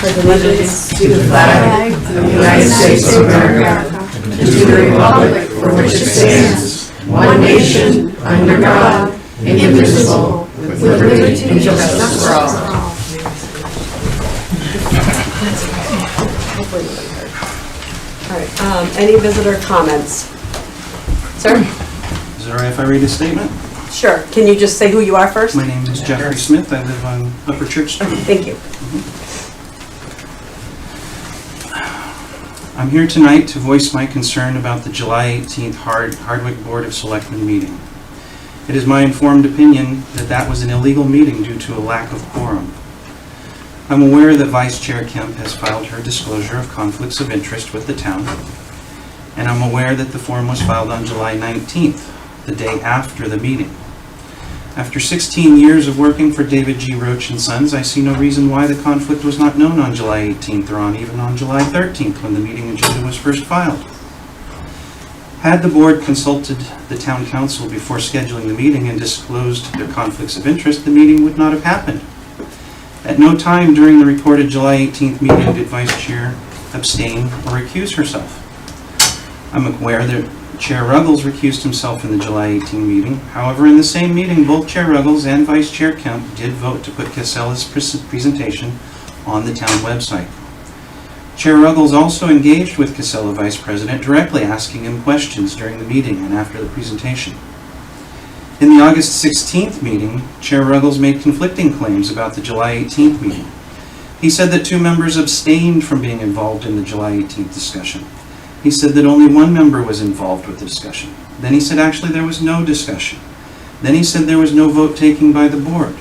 allegiance to the flag of the United States of America, and to the republic for which it stands, one nation, under God, indivisible, with liberty and justice for all. All right, any visitor comments? Sir? Is it all right if I read a statement? Sure. Can you just say who you are first? My name is Jeffrey Smith. I live on Upper Church Street. Thank you. I'm here tonight to voice my concern about the July 18th Hardwick Board of Selectmen meeting. It is my informed opinion that that was an illegal meeting due to a lack of quorum. I'm aware that Vice Chair Kemp has filed her disclosure of conflicts of interest with the town, and I'm aware that the form was filed on July 19th, the day after the meeting. After 16 years of working for David G. Roach & Sons, I see no reason why the conflict was not known on July 18th or even on July 13th when the meeting agenda was first filed. Had the board consulted the town council before scheduling the meeting and disclosed their conflicts of interest, the meeting would not have happened. At no time during the reported July 18th meeting did Vice Chair abstain or recuse herself. I'm aware that Chair Ruggles recused himself in the July 18 meeting. However, in the same meeting, both Chair Ruggles and Vice Chair Kemp did vote to put Casella's presentation on the town website. Chair Ruggles also engaged with Casella Vice President, directly asking him questions during the meeting and after the presentation. In the August 16th meeting, Chair Ruggles made conflicting claims about the July 18th meeting. He said that 2 members abstained from being involved in the July 18th discussion. He said that only 1 member was involved with the discussion. Then he said actually there was no discussion. Then he said there was no vote taken by the board.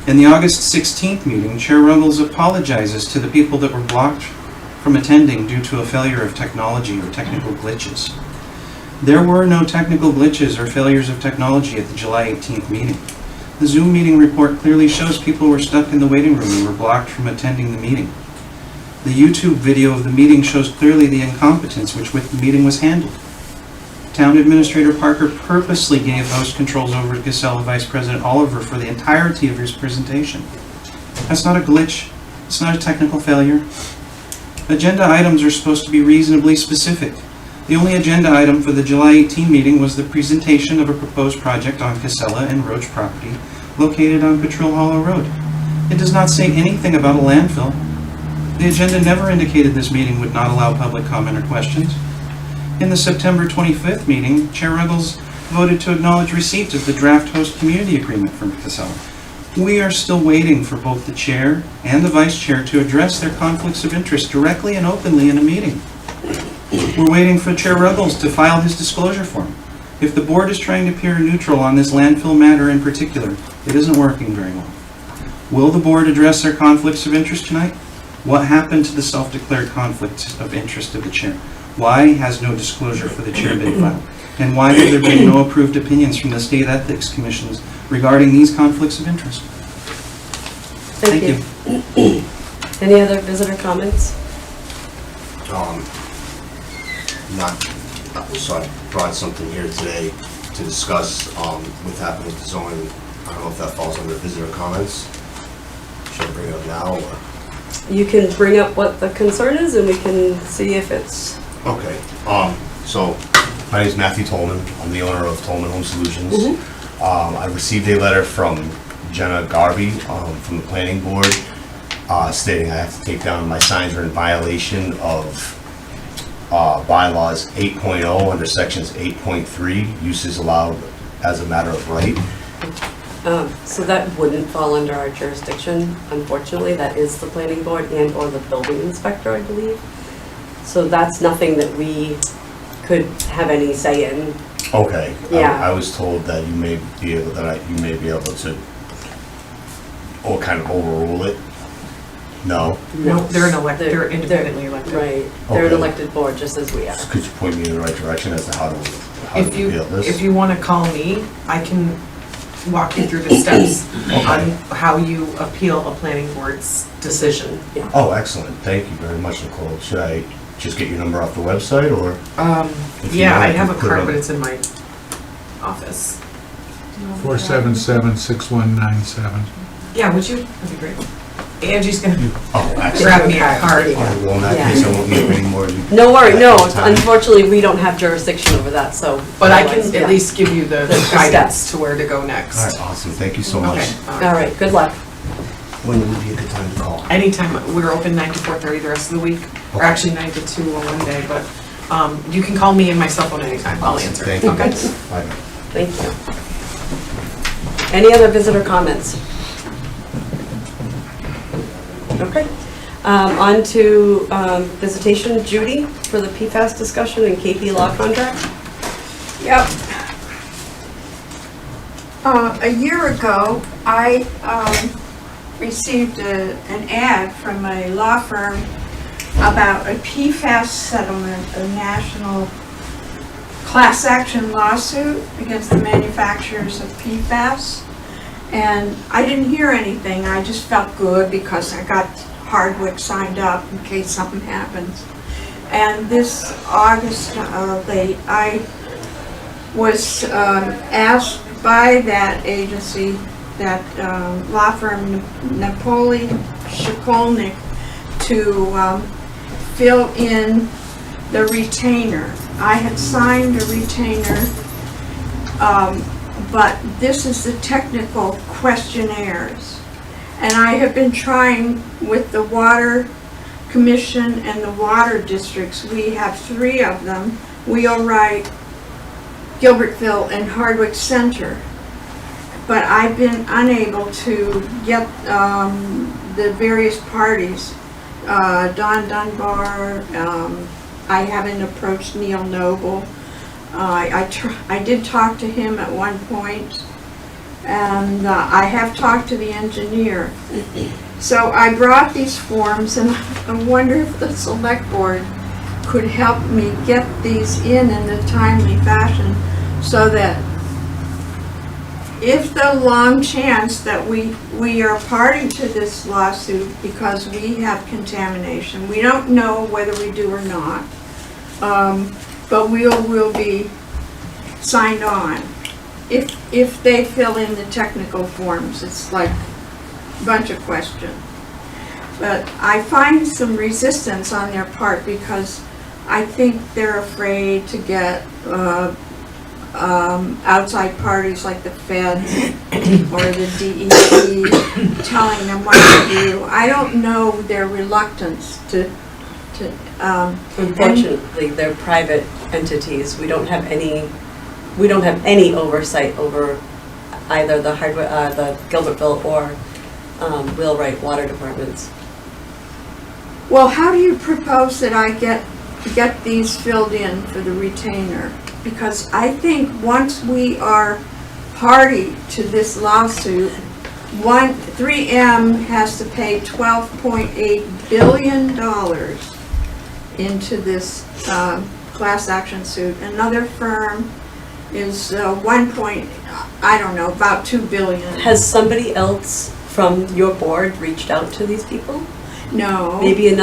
In the August 16th meeting, Chair Ruggles apologizes to the people that were blocked from attending due to a failure of technology or technical glitches. There were no technical glitches or failures of technology at the July 18th meeting. The Zoom meeting report clearly shows people were stuck in the waiting room and were blocked from attending the meeting. The YouTube video of the meeting shows clearly the incompetence with which the meeting was handled. Town Administrator Parker purposely gave host controls over to Casella Vice President Oliver for the entirety of his presentation. That's not a glitch. It's not a technical failure. Agenda items are supposed to be reasonably specific. The only agenda item for the July 18 meeting was the presentation of a proposed project on Casella and Roach property located on Patrol Hollow Road. It does not say anything about a landfill. The agenda never indicated this meeting would not allow public comment or questions. In the September 25th meeting, Chair Ruggles voted to acknowledge receipt of the draft host community agreement from Casella. We are still waiting for both the chair and the vice chair to address their conflicts of interest directly and openly in a meeting. We're waiting for Chair Ruggles to file his disclosure form. If the board is trying to appear neutral on this landfill matter in particular, it isn't working very well. Will the board address their conflicts of interest tonight? What happened to the self-declared conflict of interest of the chair? Why has no disclosure for the chair been filed? And why have there been no approved opinions from the state ethics commissions regarding these conflicts of interest? Thank you. Any other visitor comments? So I brought something here today to discuss what happened with the zoning. I don't know if that falls under visitor comments. Should I bring it up now or? You can bring up what the concern is and we can see if it's... Okay. So my name is Matthew Tolman. I'm the owner of Tolman Home Solutions. I received a letter from Jenna Garvey from the planning board stating I have to take down my signs are in violation of bylaws 8.0 under sections 8.3, uses allowed as a matter of right. So that wouldn't fall under our jurisdiction, unfortunately. That is the planning board and or the building inspector, I believe. So that's nothing that we could have any say in. Okay. Yeah. I was told that you may be able to or kind of overrule it. No. No, they're they're independently elected. Right. They're an Okay. elected board just as we are. Could you point me in the right direction as to how to appeal this? If you want to call me, I can walk you through the steps on how you appeal a planning board's decision. Yeah. Oh, excellent. Thank you very much, Nicole. Should I just get your number off the website or? If you Yeah, want, I have a put it card, on- but it's in my office. 477-6197. Yeah, would you? That'd be great. Angie's gonna Oh, excellent. grab me a card. All right, well, in that case, I won't need any more. No worry, no, Time. unfortunately, we don't have jurisdiction over that, so. But I otherwise, can yeah. at least give you the The guidance steps. to where to go next. All right, awesome, thank you so much. Okay. All right, good luck. When would be a good time to call? Anytime, we're open 9 to 4:30 the rest of the week, or Okay. actually 9 to 2 on one day, but you can call me and my cell phone anytime, I'll answer. Thank you. Okay. Bye. Thank you. Any other visitor comments? Okay. On to visitation, Judy, for the PFAS discussion and KP law contract. Yep. A year ago, I received an ad from a law firm about a PFAS settlement, a national class action lawsuit against the manufacturers of PFAS. And I didn't hear anything. I just felt good because I got Hardwick signed up in case something happens. And this August late, I was asked by that agency, that law firm, Napoli Shikolnik, to fill in the retainer. I had signed a retainer, but this is the technical questionnaires. And I have been trying with the Water Commission and the water districts. We have 3 of them: Wheelwright, Gilbertville, and Hardwick Center. But I've been unable to get the various parties. Don Dunbar, I haven't approached Neil Noble. I did talk to him at one point, and I have talked to the engineer. So I brought these forms, and I wonder if the select board could help me get these in a timely fashion, so that if the long chance that we are party to this lawsuit because we have contamination, we don't know whether we do or not, but we'll be signed on. If they fill in the technical forms, it's like a bunch of questions. But I find some resistance on their part because I think they're afraid to get outside parties like the feds or the DEP telling them what to do. I don't know their reluctance to Unfortunately, they're private entities. We don't have any oversight over either the Hardwick, the Gilbertville or Wheelwright water departments. Well, how do you propose that I get these filled in for the retainer? Because I think once we are party to this lawsuit, 3M has to pay $12.8 billion into this class action suit. Another firm is about $2 billion. Has somebody else from your board reached out to these people? No. Maybe a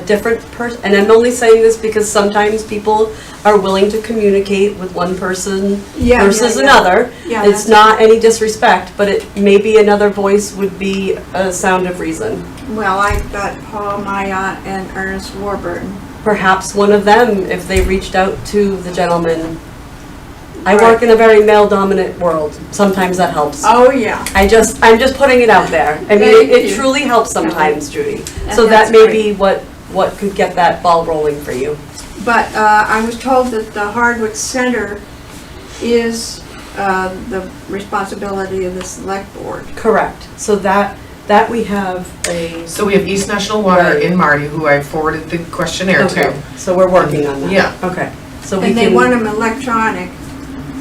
different person? And I'm only saying this because sometimes people are willing to communicate with one person versus another. Yeah, it's not any disrespect, but it maybe another voice would be a sound of reason. Well, I've got Paul Maya and Ernest Warburton. Perhaps one of them, if they reached out to the gentleman. I Right. work in a very male-dominant world. Sometimes that helps. Oh, yeah. I'm just putting it out there. I mean, Thank it you. truly helps sometimes, Judy. And So that that's may great. be what could get that ball rolling for you. But I was told that the Hardwick Center is the responsibility of the select board. Correct. So that we have a. So we have East National Water Right. in Marty, who I forwarded the questionnaire Okay. to. So we're working on that. Yeah. Okay. So we And they can. want them electronic.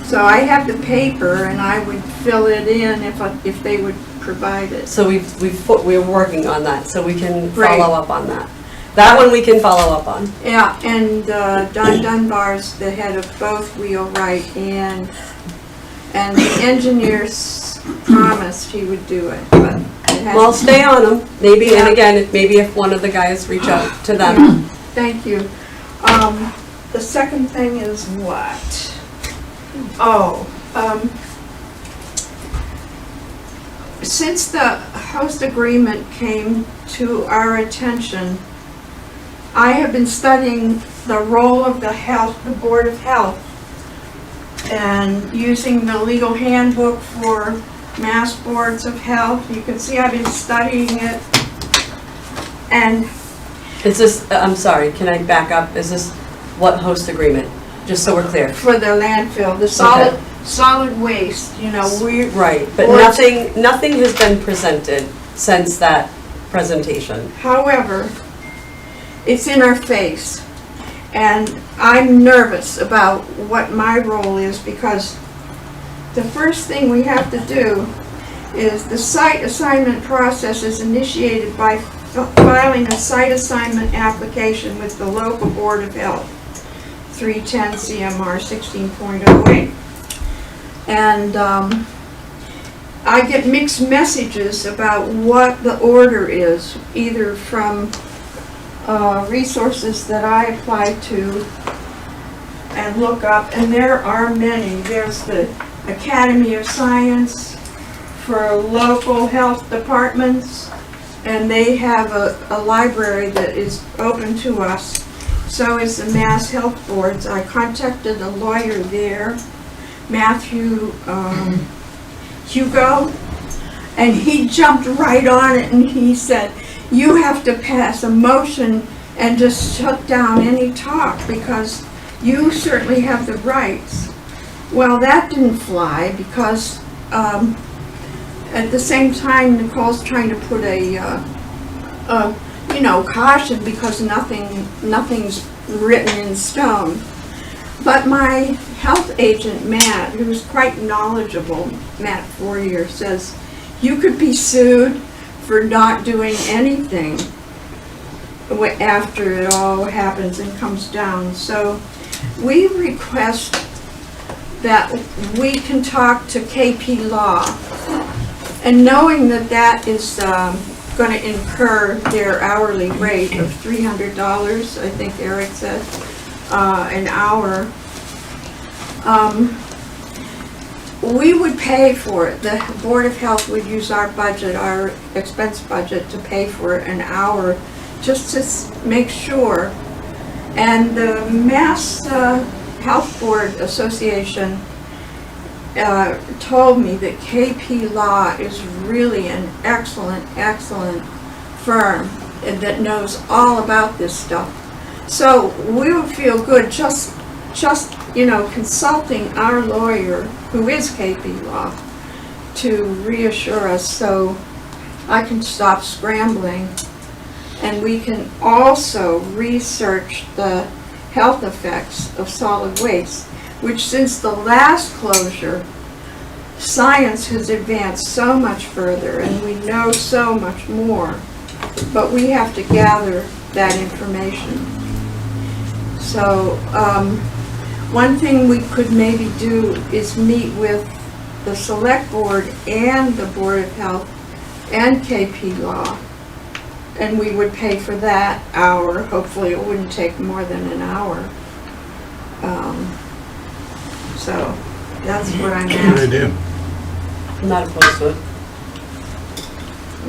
So I have the paper and I would fill it in if they would provide it. So we're working on that. So we can Great. follow up on that. That one we can follow up on. Yeah, and Don Dunbar's the head of both Wheelwright and the engineers promised he would do it, but it hasn't. Well, stay on them. Maybe, and Yeah. again, maybe if one of the guys reach out to them. Thank you. The second thing is what? Oh, Since the host agreement came to our attention, I have been studying the role of the Board of Health, and using the legal handbook for Mass Boards of Health. You can see I've been studying it. And Is this, I'm sorry, can I back up? Is this what host agreement? Just so we're clear. for the landfill, the solid waste, you know, Right, but Boards- nothing has been presented since that presentation. however, it's in our face. And I'm nervous about what my role is, because the first thing we have to do is the site assignment process is initiated by filing a site assignment application with the local Board of Health, 310 CMR 16.08. And I get mixed messages about what the order is, either from resources that I apply to and look up, and there are many. There's the Academy of Science for local health departments, and they have a library that is open to us. So is the Mass Health Boards. I contacted a lawyer there, Matthew Hugo, and he jumped right on it, and he said, you have to pass a motion and just shut down any talk, because you certainly have the rights. Well, that didn't fly, because at the same time, Nicole's trying to put a caution, because nothing's written in stone. But my health agent, Matt, who's quite knowledgeable, Matt Fourier, says you could be sued for not doing anything after it all happens and comes down. So we request that we can talk to KP Law, and knowing that that is going to incur their hourly rate of $300, I think Eric said, an hour. We would pay for it. The Board of Health would use our budget, our expense budget, to pay for an hour, just to make sure. And the Mass Health Board Association told me that KP Law is really an excellent firm that knows all about this stuff. So we would feel good just consulting our lawyer, who is KP Law, to reassure us, so I can stop scrambling. And we can also research the health effects of solid waste, which since the last closure, science has advanced so much further, and we know so much more, but we have to gather that information. So one thing we could maybe do is meet with the Selectboard and the Board of Health and KP Law, and we would pay for that hour. Hopefully it wouldn't take more than an hour. So that's what I'm asking. Good idea. I'm not opposed to it.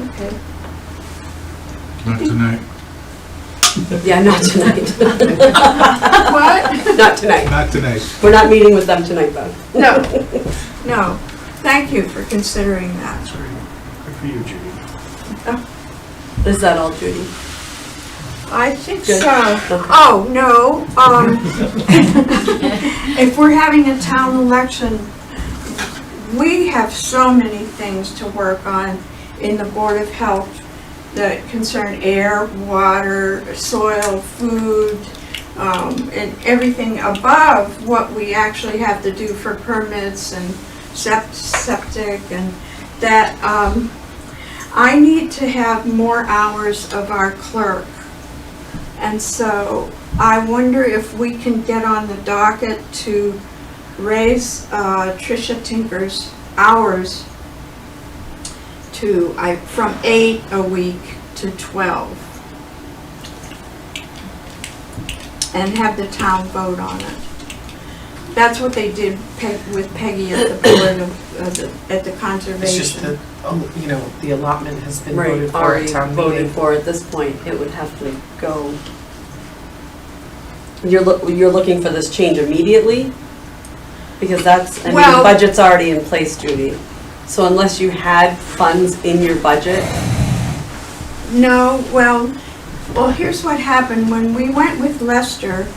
Okay. Not tonight. Yeah, not tonight. What? Not tonight. Not tonight. We're not meeting with them tonight, though. No. Thank you for considering that. Sorry. Good for you, Judy. Is that all, Judy? I think Good. so. Okay. Oh, no. If we're having a town election, we have so many things to work on in the Board of Health that concern air, water, soil, food, and everything above what we actually have to do for permits and septic, and that I need to have more hours of our clerk. And so I wonder if we can get on the docket to raise Tricia Tinker's hours to from 8 a week to 12, and have the town vote on it. That's what they did with Peggy at the board of at the conservation. It's just that you know, the allotment has been Right, voted for already at town voted meeting. for at this point, it would have to go. You're looking for this change immediately? Because that's, I mean, the Well- budget's already in place, Judy. So unless you had funds in your budget, No, well, here's what happened. When we went with Lester,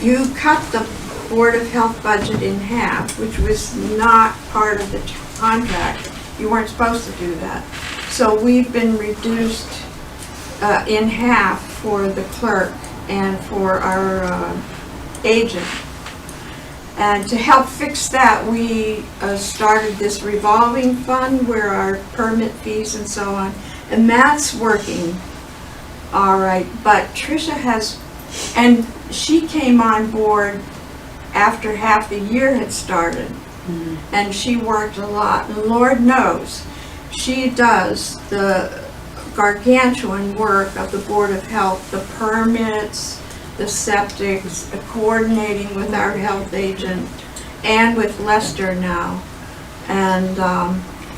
you cut the Board of Health budget in half, which was not part of the contract. You weren't supposed to do that. So we've been reduced in half for the clerk and for our agent. And to help fix that, we started this revolving fund where our permit fees and so on, and that's working all right. But Tricia has, and she came on board after half the year had started, and she worked a lot, and Lord knows, she does the gargantuan work of the Board of Health, the permits, the septics, coordinating with our health agent and with Lester now. And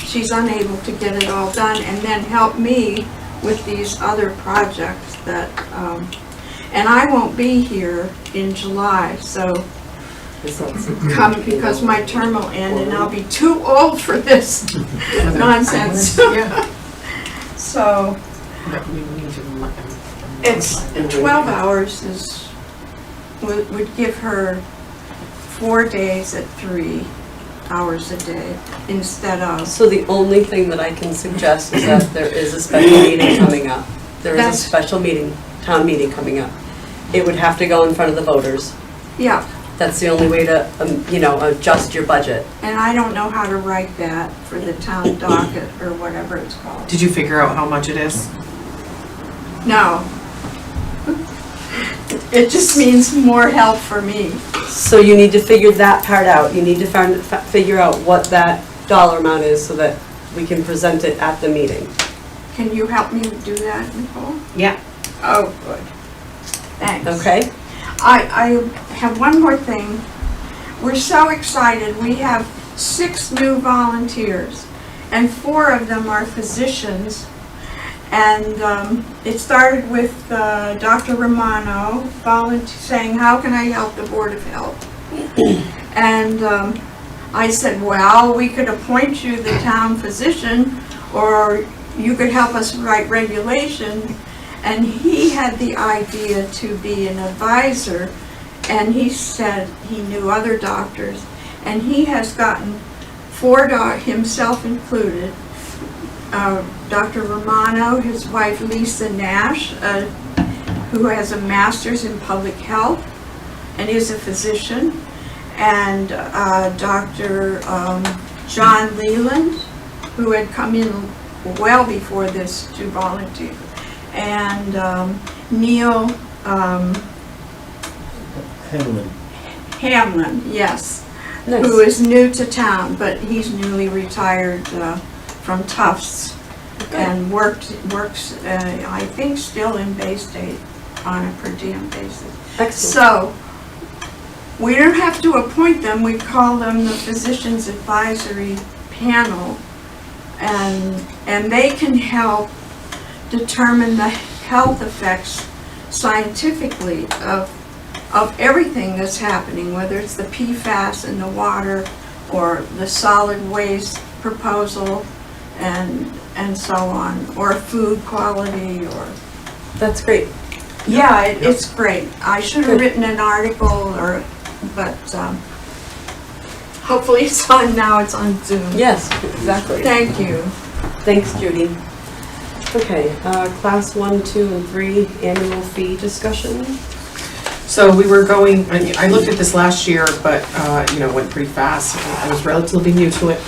she's unable to get it all done, and then help me with these other projects that, and I won't be here in July, so come, because my term will end and I'll be too old for this nonsense. Yeah. So But we need to let them. it's 12 hours would give her 4 days at 3 hours a day instead of. so the only thing that I can suggest is that there is a special meeting coming up. There is a That's- special meeting, town meeting coming up. It would have to go in front of the voters. Yeah, That's the only way to, you know, adjust your budget. and I don't know how to write that for the town docket or whatever it's called. Did you figure out how much it is? No. It just means more help for me. So you need to figure that part out. You need to figure out what that dollar amount is so that we can present it at the meeting. Can you help me do that, Nicole? Yeah. Oh, good. Thanks. Okay? I have one more thing. We're so excited. We have 6 new volunteers, and 4 of them are physicians. And it started with Dr. Romano saying, how can I help the Board of Health? And I said, well, we could appoint you the town physician, or you could help us write regulation. And he had the idea to be an advisor, and he said he knew other doctors, and he has gotten 4 himself included. Dr. Romano, his wife Lisa Nash, who has a master's in public health and is a physician, and Dr. John Leland, who had come in well before this to volunteer, and Neil Hamlin, yes, who Nice. is new to town, but he's newly retired from Tufts and works, I think, still in Bay State on a per diem basis. Excellent. So, we don't have to appoint them, we call them the Physicians Advisory Panel, and they can help determine the health effects scientifically of everything that's happening, whether it's the PFAS in the water or the solid waste proposal and so on, or food quality, or. That's great. Yeah, it's great. I should have written an article, but hopefully it's on now, it's on Zoom. Yes, exactly. Thank you. Thanks, Judy. Okay, class 1, 2, and 3 annual fee discussion. So we were going, I looked at this last year, but, you know, went pretty fast. I was relatively new to it.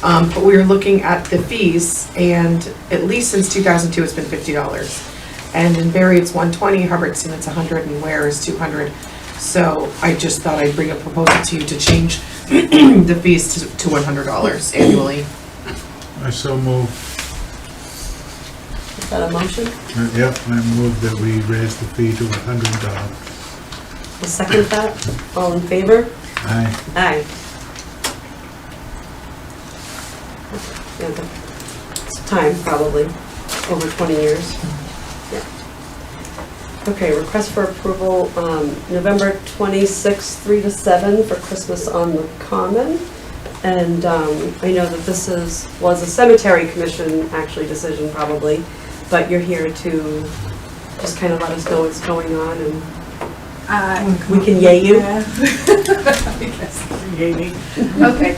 But we were looking at the fees, and at least since 2002, it's been $50. And in Barry, it's $120, Hubbardston, it's $100, and Ware is $200. So I just thought I'd bring a proposal to you to change the fees to $100 annually. I so move. Is that a motion? Yep, I move that we raise the fee to $100. I'll second that. All in favor? Aye. Aye. Okay. It's time, probably, over 20 years. Yeah. Okay, request for approval, November 26th, 3 to 7 for Christmas on the Common. And I know that this was a cemetery commission, actually, decision probably, but you're here to just kind of let us know what's going on, and we can yay you. Yeah. I guess yay me. Okay,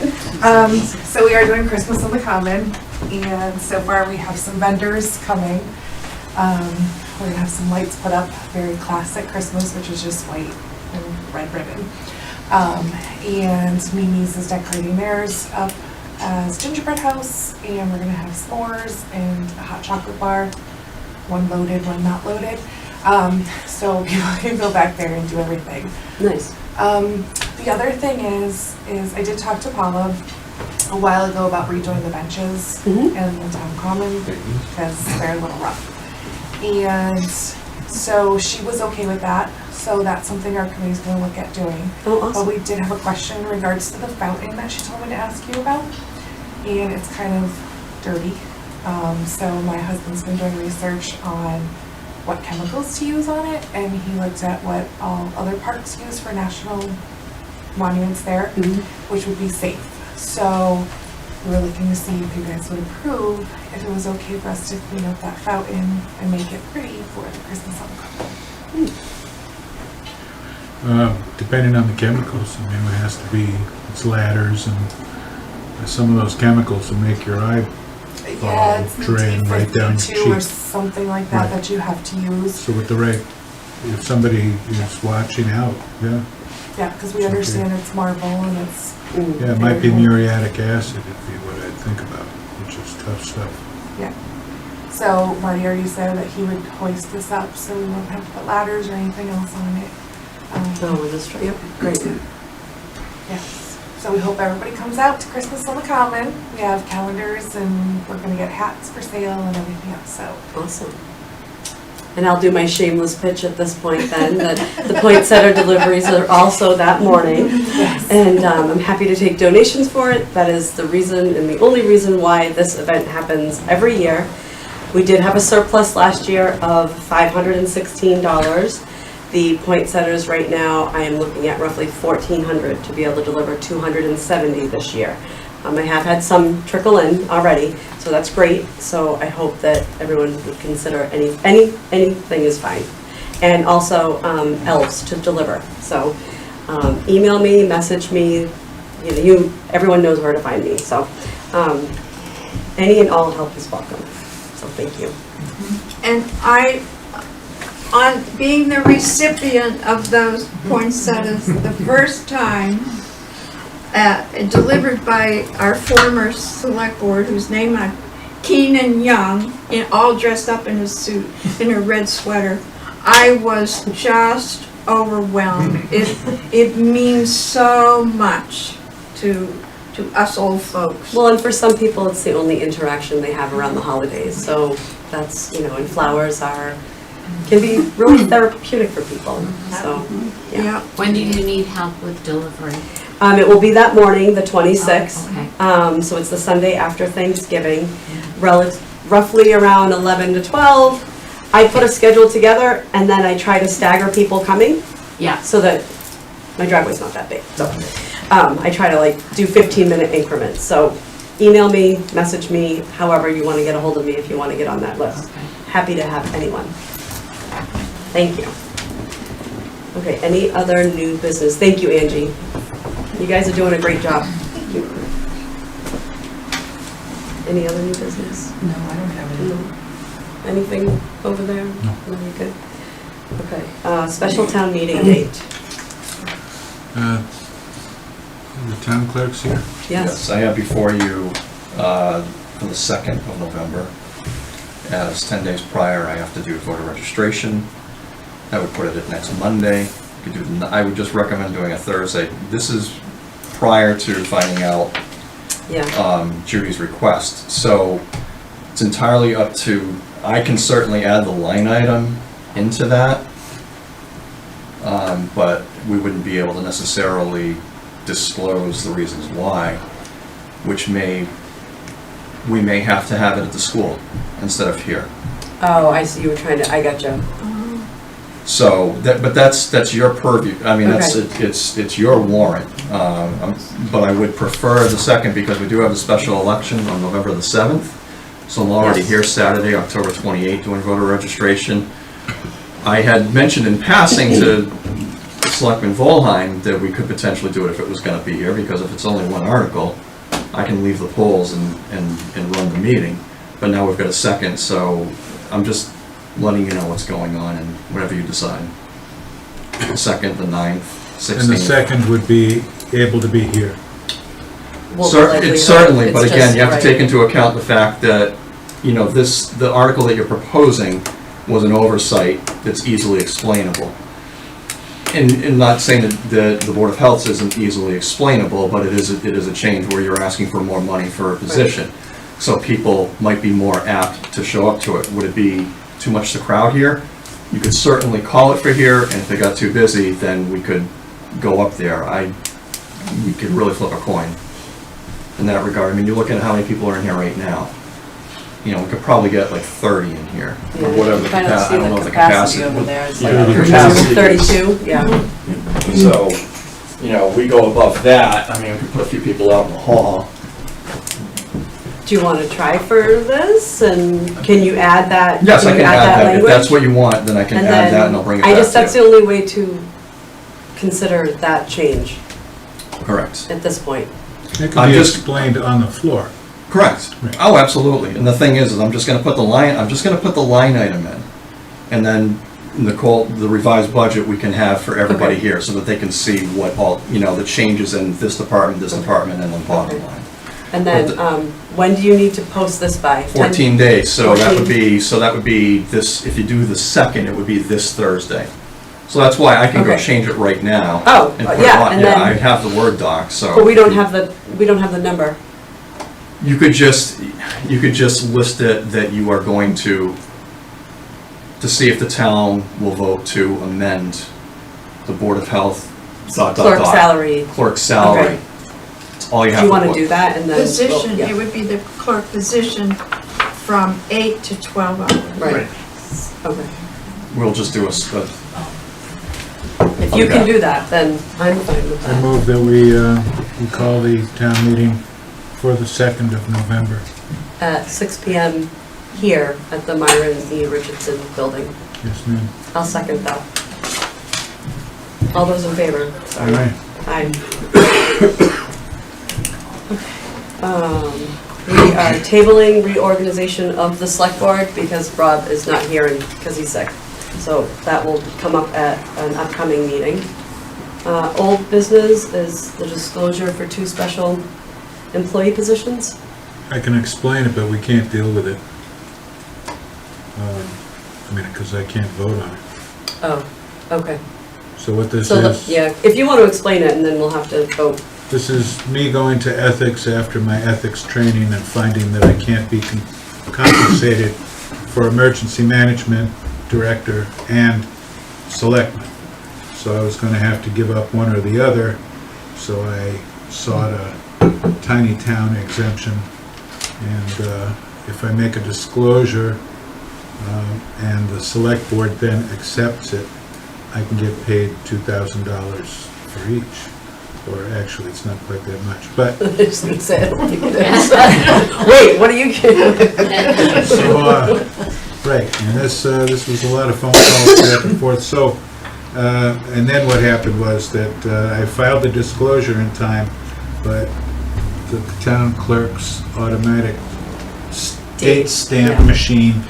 so we are doing Christmas on the Common, and so far we have some vendors coming. We're gonna have some lights put up, very classic Christmas, which is just white and red ribbon. And Mimi's is decorating theirs up as gingerbread house, and we're gonna have s'mores and a hot chocolate bar, one loaded, one not loaded. So people can go back there and do everything. Nice. The other thing is I did talk to Paula a while ago about redoing the benches Mhm. in the town common because they're a little rough. And so she was okay with that. So that's something our committee's gonna look at doing. Oh, But awesome. we did have a question in regards to the fountain that she told me to ask you about. And it's kind of dirty. So my husband's been doing research on what chemicals to use on it, and he looked at what all other parks use for national monuments there, Mhm. which would be safe. So we were looking to see if you guys would approve, if it was okay for us to clean up that fountain and make it pretty for the Christmas on Depending on the chemicals, I mean, it has to be, it's ladders and some of those chemicals will make your eye Yeah, it's the drain right down your D52 or cheek. something like that Right. that you have to use. So with the right, if somebody is watching out, yeah, Yeah, because we Okay. understand it's marble and it's, Mm. yeah, it might be muriatic acid would be what I'd think about, which is tough stuff. yeah. So Marty already said that he would hoist this up so we won't have to put ladders or anything else on it. Oh, we'll just try, yep, great. Yes. So we hope everybody comes out to Christmas on the Common. We have calendars and we're gonna get hats for sale and everything else, so. Awesome. And I'll do my shameless pitch at this point then, that the poinsettia deliveries are also that morning. Yes. And I'm happy to take donations for it. That is the reason and the only reason why this event happens every year. We did have a surplus last year of $516. The poinsettias right now, I am looking at roughly 1,400 to be able to deliver 270 this year. I have had some trickle in already, so that's great. So I hope that everyone would consider anything is fine. And also elves to deliver. So email me, message me, everyone knows where to find me. So any and all help is welcome. So thank you. And on being the recipient of those poinsettias the first time, delivered by our former select board, whose name I'm Keenan Young, all dressed up in a suit, in a red sweater, I was just overwhelmed. It means so much to us old folks. Well, and for some people, it's the only interaction they have around the holidays. So that's, and flowers can be really therapeutic for people. So, yeah. When do you need help with delivery? It will be that morning, the 26th. Oh, okay. So it's the Sunday after Thanksgiving, roughly around 11 to 12. I put a schedule together and then I try to stagger people coming Yeah. so that my driveway's not that big. So I try to do 15-minute increments. So email me, message me, however you want to get a hold of me if you want to get on that list. Okay. Happy to have anyone. Thank you. Okay, any other new business? Thank you, Angie. You guys are doing a great job. Any other new business? No, I don't have any. No. Anything over there? No. No, you're good. Okay, special town meeting date. The town clerk's here. Yes. I have before you for the 2nd of November. As 10 days prior, I have to do voter registration. I would put it at next Monday. I would just recommend doing a Thursday. This is prior to finding out Yeah. Judy's request. So it's entirely up to, I can certainly add the line item into that, but we wouldn't be able to necessarily disclose the reasons why, which may we may have to have it at the school instead of here. Oh, I see, you were trying to, I gotcha. So, but that's your purview. I mean, it's your warrant. But I would prefer the 2nd because we do have a special election on November the 7th. So I'm already Yes. here Saturday, October 28th, doing voter registration. I had mentioned in passing to Selectman Vollheim that we could potentially do it if it was gonna be here, because if it's only one article, I can leave the polls and run the meeting. But now we've got a 2nd, so I'm just letting you know what's going on and whatever you decide. The 2nd, the 9th, 16th. And the 2nd would be able to be here. Well, the likelihood, It's certainly, but it's again, just you have to right. take into account the fact that, you know, the article that you're proposing was an oversight that's easily explainable. And not saying that the Board of Health isn't easily explainable, but it is a change where you're asking for more money for a position. So people might be more apt to show up to it. Would it be too much to crowd here? You could certainly call it for here, and if they got too busy, then we could go up there. You could really flip a coin in that regard. I mean, you're looking at how many people are in here right now. You know, we could probably get like 30 in here, or whatever. Kind of I see don't know the the capacity capacity. over there, it's Yeah, like the capacity. 32, yeah. So, you know, we go above that, I mean, we could put a few people out in the hall. Do you want to try for this, and can you add that? Yes, I you can add that. If language? that's what you want, then I can And add then that and I'll bring it back that's to the you. only way to consider that change Correct. at this point. It I'm can be just- explained on the floor. Correct. Right. Oh, absolutely. And the thing is I'm just gonna put the line item in. And then Nicole, the revised budget we can have for everybody Okay. here so that they can see what all, you know, the changes in this department, and then bottom Okay. line. And then, when do you need to post this by? 14 days, so that 14. would be this, if you do the 2nd, it would be this Thursday. So that's why I can go Okay. change it right now. Oh, And put it yeah, on. and Yeah, then- I have the Word doc, so. But we don't have the number. You could just list it that you are going to see if the town will vote to amend the Board of Health, ... Clerk salary. Clerk's salary. Okay. That's all you Do have you to want to put. do that, and then? Position, yeah. it would be the clerk position from 8 to 12 hours. Right, okay. We'll just do If you can Okay. do that, then I'm fine with I that. move that we call the town meeting for the 2nd of November. At 6 PM here at the Myron E. Richardson building. Yes, ma'am. I'll second that. All those in favor? All right. Aye. We are tabling reorganization of the select board because Rob is not here and because he's sick. So that will come up at an upcoming meeting. Old business is the disclosure for 2 special employee positions. I can explain it, but we can't deal with it. Because I can't vote on it. Oh, okay. So what this So, is, yeah, if you want to explain it, and then we'll have to vote. this is me going to ethics after my ethics training and finding that I can't be compensated for emergency management director and selectman. So I was going to have to give up one or the other, so I sought a tiny town exemption. And if I make a disclosure and the select board then accepts it, I can get paid $2,000 for each. Or actually, it's not quite that much, but I just gonna say, I don't think it is. Wait, what are you kidding? so, right, and this was a lot of phone calls back and forth, so, and then what happened was that I filed the disclosure in time, but the town clerk's automatic state stamp Yeah. machine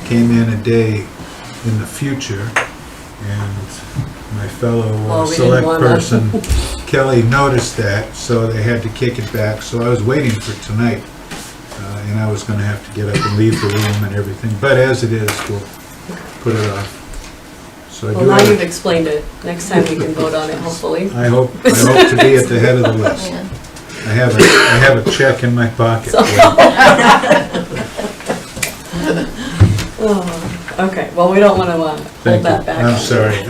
came in a day in the future, and my fellow Well, we select didn't wanna- person, Kelly, noticed that, so they had to kick it back, so I was waiting for tonight. And I was gonna have to get up and leave the room and everything, but as it is, we'll put it off. So I Well, do now you've have, explained it. Next time we can vote on it, hopefully. I hope to be at the head of the list. I have a check in my pocket. Oh, okay, well, we don't want to hold Thank that you. back. I'm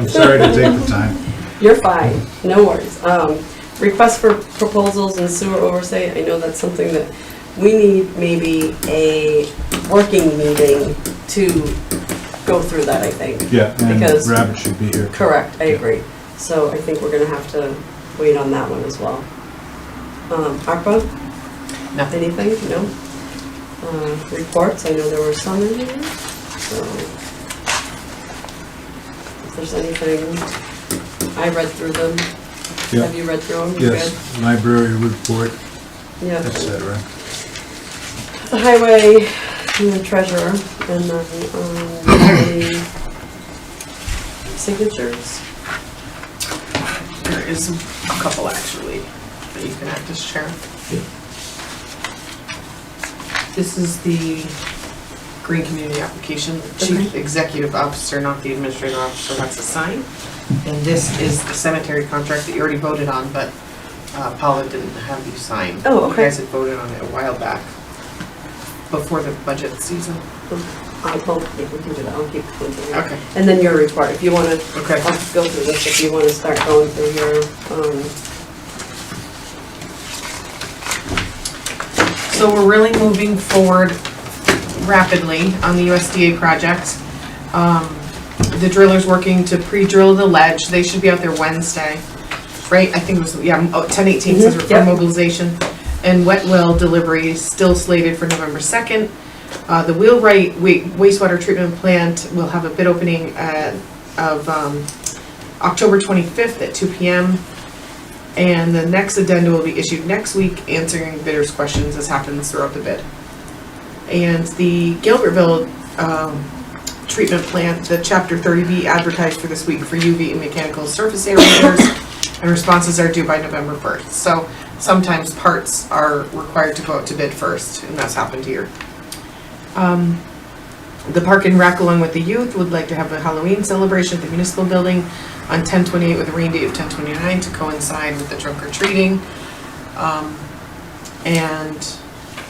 sorry to take the time. You're fine, no worries. Request for proposals and sewer oversight, I know that's something that we need maybe a working meeting to go through that, I think. Yeah, and Because- Rabbit should be here. Correct, I agree. So I think we're gonna have to wait on that one as well. ARPA, Nothing. anything? No? Reports, I know there were some in here, so. If there's anything, I read through them. Yeah. Have you read through them? You Yes, library report, good? Yeah. etc. The highway, and the treasurer, and then, the signatures. There is a couple actually that you can act as chair. This is the green community application. The chief executive officer, not the administrative officer, has to sign. And this is the cemetery contract that you already voted on, but Paula didn't have you sign. Oh, okay. You guys had voted on it a while back, before the budget season. I'll yeah, we can do that, I'll keep going through. Okay. And then your report, if you wanna, Okay. I'll go through this, if you wanna start going through your, So we're really moving forward rapidly on the USDA project. The driller's working to pre-drill the ledge. They should be out there Wednesday, right? I think it was, yeah, 10/18 says Mhm, for yep. mobilization. And wet well delivery is still slated for November 2nd. The Wheelwright wastewater treatment plant will have a bid opening of October 25th at 2 p.m. And the next addenda will be issued next week, answering bidders' questions as happens throughout the bid. And the Gilbertville treatment plant, the Chapter 30B advertised for this week for UV and mechanical surface area repairs, and responses are due by November 1st. So sometimes parts are required to go out to bid first, and that's happened here. The Park and Rec, along with the youth, would like to have a Halloween celebration at the municipal building on 10/28 with a rain date of 10/29 to coincide with the trunk or treating. And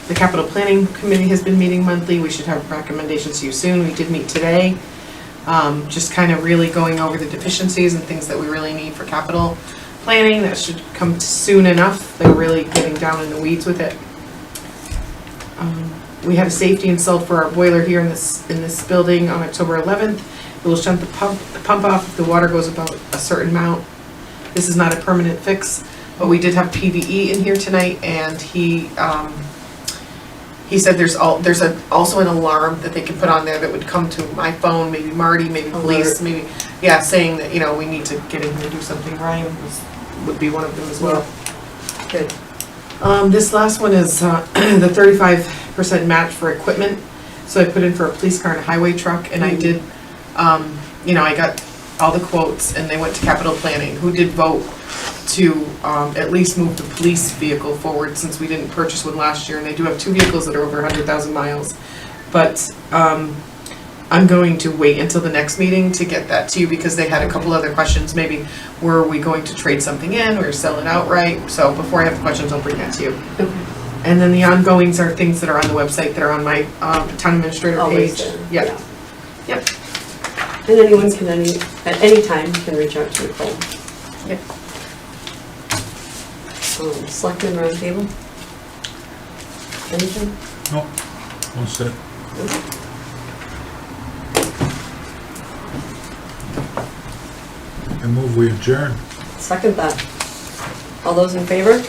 the capital planning committee has been meeting monthly. We should have recommendations to you soon. We did meet today. Just kind of really going over the deficiencies and things that we really need for capital planning. That should come soon enough. They're really getting down in the weeds with it. We had a safety installed for our boiler here in this building on October 11th. It will shunt the pump off if the water goes above a certain amount. This is not a permanent fix, but we did have PVE in here tonight, and he said there's also an alarm that they can put on there that would come to my phone, maybe Marty, maybe police, Alert. maybe, yeah, saying that, we need to get in here and do something. Ryan would be one of them as well. good. This last one is the 35% match for equipment. So I put in for a police car and a highway truck, and I did, I got all the quotes, and they went to capital planning, who did vote to at least move the police vehicle forward, since we didn't purchase one last year, and they do have 2 vehicles that are over 100,000 miles. But I'm going to wait until the next meeting to get that to you, because they had a couple other questions. Maybe were we going to trade something in or sell it outright? So before I have the questions, I'll bring that to you. Okay. And then the ongoings are things that are on the website that are on my town administrator Always page. there, Yep. Yep. And anyone can, at any time, can reach out to Nicole. Yep. Selectmen roundtable? Anything? Nope, all set. I move we adjourn. Second that. All those in favor?